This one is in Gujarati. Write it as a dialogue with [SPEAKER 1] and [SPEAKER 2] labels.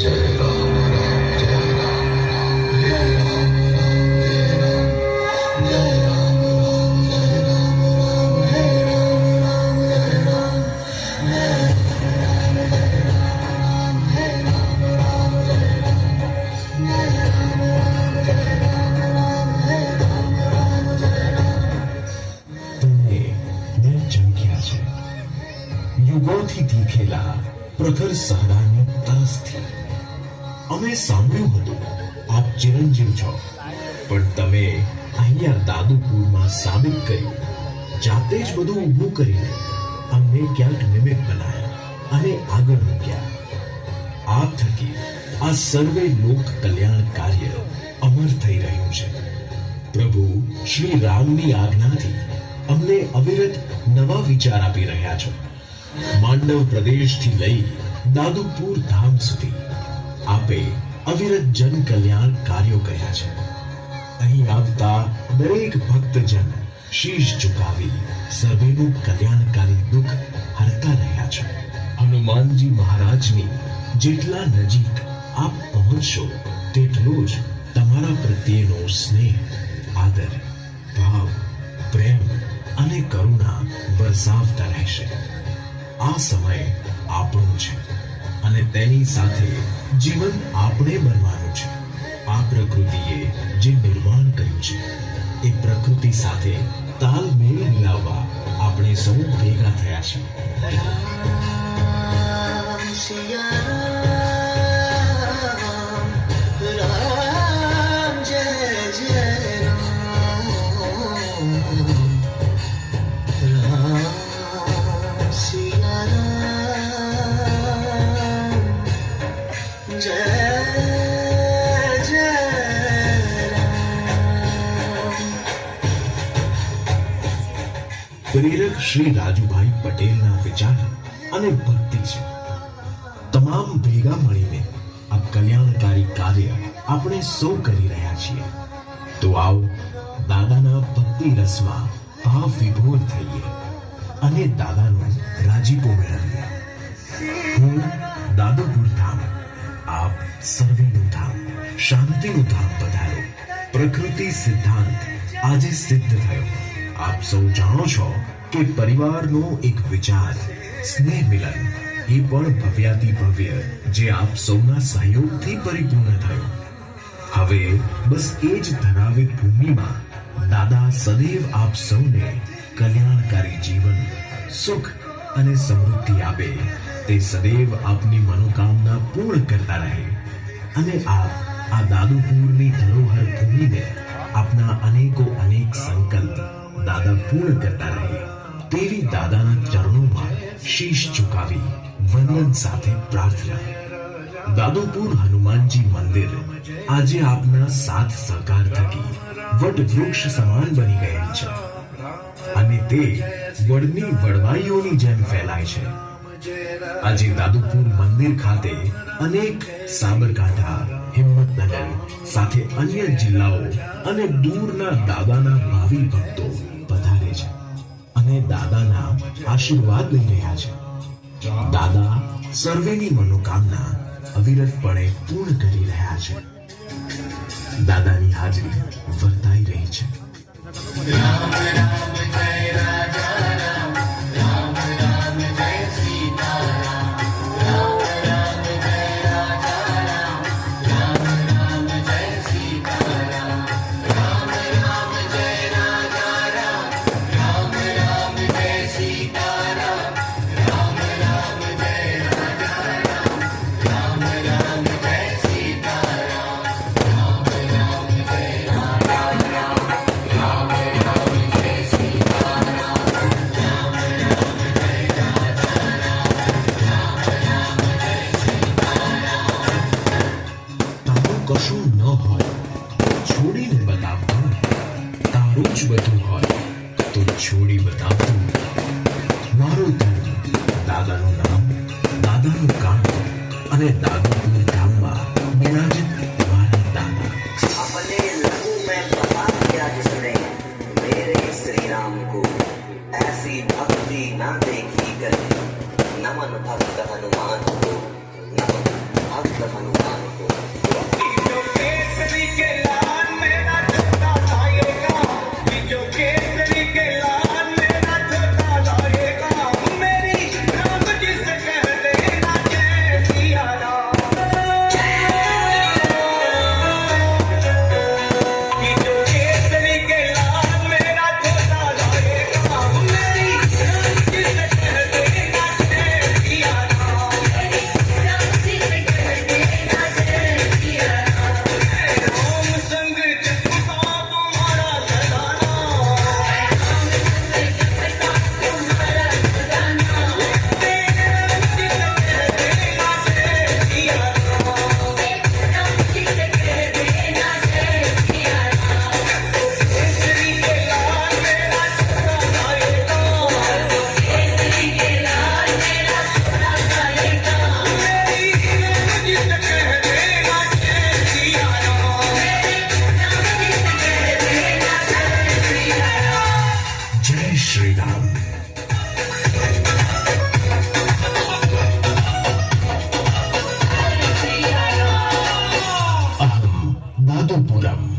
[SPEAKER 1] जय राम राम जय राम राम हे राम राम जय राम जय राम राम जय राम राम हे राम राम जय राम राम जय राम हे राम राम जय
[SPEAKER 2] તમને મેં ઝંખ્યા છે યુગોથી દીખેલા પ્રખર સહરાની તરસથી અમે સાંભળ્યું હતું આપ ચિરંજીવ છો, પણ તમે અહીંયા દાદુપુરમાં સાબિત કર્યું, જાતે જ બધું ઊભું કરીને અમને ક્યાંક નિમિત્ત બનાયા અને આગળ મૂક્યા. આપ થકી આ સર્વે લોક કલ્યાણ કાર્ય અમર થઈ રહ્યું છે. પ્રભુ શ્રી રામની આજ્ઞાથી અમને અવિરત નવા વિચાર આપી રહ્યા છો. માંડવ પ્રદેશથી લઈ દાદુપુર ધામ સુધી આપે અવિરત જન કલ્યાણ કાર્યો કર્યા છે. અહીં આવતા દરેક ભક્તજન શીશ ઝુકાવી સર્વેનું કલ્યાણકારી દુઃખ હરતા રહ્યા છે. હનુમાનજી મહારાજની જેટલા નજીક આપ પહોંચશો તેટલો જ તમારા પ્રત્યેનો સ્નેહ, આદર, ભાવ, પ્રેમ અને કરુણા વરસાવતા રહેશે. આ સમય આપણો છે અને તેની સાથે જીવન આપણે બનવાનું છે. આ પ્રકૃતિએ જે નિર્માણ કર્યું છે એ પ્રકૃતિ સાથે તાલમેળ મિલાવવા આપણે સૌ ભેગા થયા છે.
[SPEAKER 1] राम सिया राम राम जय जय राम सिया राम जय जय राम.
[SPEAKER 2] પ્રેરક શ્રી રાજુભાઈ પટેલના વિચાર અને ભક્તિ છે. તમામ ભેગા મળીને આ કલ્યાણકારી કાર્ય આપણે સૌ કરી રહ્યા છીએ. તો આવો દાદાના ભક્તિ રસમાં ભાવ વિભોર થઈએ અને દાદાનો રાજીપો મેળવીએ. હું દાદુપુર ધામ, આપ સર્વેનું ધામ, શાંતિનું ધામ પધારો. પ્રકૃતિ સિદ્ધાંત આજે સિદ્ધ થયો. આપ સૌ જાણો છો કે પરિવારનો એક વિચાર, સ્નેહ મિલન, એ પણ ભવ્યાતિ ભવ્ય જે આપ સૌના સહયોગથી પરિપૂર્ણ થયો. હવે બસ એ જ ધરાવિત ભૂમિમાં દાદા સદૈવ આપ સૌને કલ્યાણકારી જીવન, સુખ અને સમૃદ્ધિ આપે તે સદૈવ આપની મનોકામના પૂર્ણ કરતા રહે અને આપ આ દાદુપુરની ધરોહર ભૂમિને આપના અનેકો અનેક સંકલ્પ દાદા પૂર્ણ કરતા રહે તેવી દાદાના ચરણોમાં શીશ ઝુકાવી વંદન સાથે પ્રાર્થના. દાદુપુર હનુમાનજી મંદિર આજે આપના સાથ સહકાર થકી વટ વૃક્ષ સમાન બની ગયેલી છે અને તે વડની વડવાઈઓની જેમ ફેલાય છે. આજે દાદુપુર મંદિર ખાતે અનેક સાબરકાંઠા, હિંમતનગર સાથે અન્ય જિલ્લાઓ અને દૂરના દાદાના ભાવિ ભક્તો પધારે છે અને દાદાના આશીર્વાદ લઈ રહ્યા છે. દાદા સર્વેની મનોકામના અવિરતપણે પૂર્ણ કરી રહ્યા છે. દાદાની હાજરી વર્તાઈ રહી છે.
[SPEAKER 1] राम राम जय राजा राम राम राम जय सीता राम राम राम जय राजा राम राम राम जय सीता राम राम राम जय राजा राम राम राम जय सीता राम राम राम जय राजा राम राम राम जय सीता राम राम राम जय राजा राम राम राम जय सीता राम राम राम जय राजा राम राम राम जय सीता राम.
[SPEAKER 2] તારું કશું ન હોય છોડીને બતાવતું, તારું જ બધું હોય તો છોડી બતાવતું. મારું ધર્મ, દાદાનું નામ, દાદાનું કામ અને દાદુપુર ધામમાં બિરાજિત મારા દાદા.
[SPEAKER 3] अपने लहू में बसा दिया जिसने मेरे श्री राम को, ऐसी भक्ति न देखी गई. नमन भक्त हनुमान को, नमन भक्त हनुमान.
[SPEAKER 2] श्री राम। अहम दादुपुरम।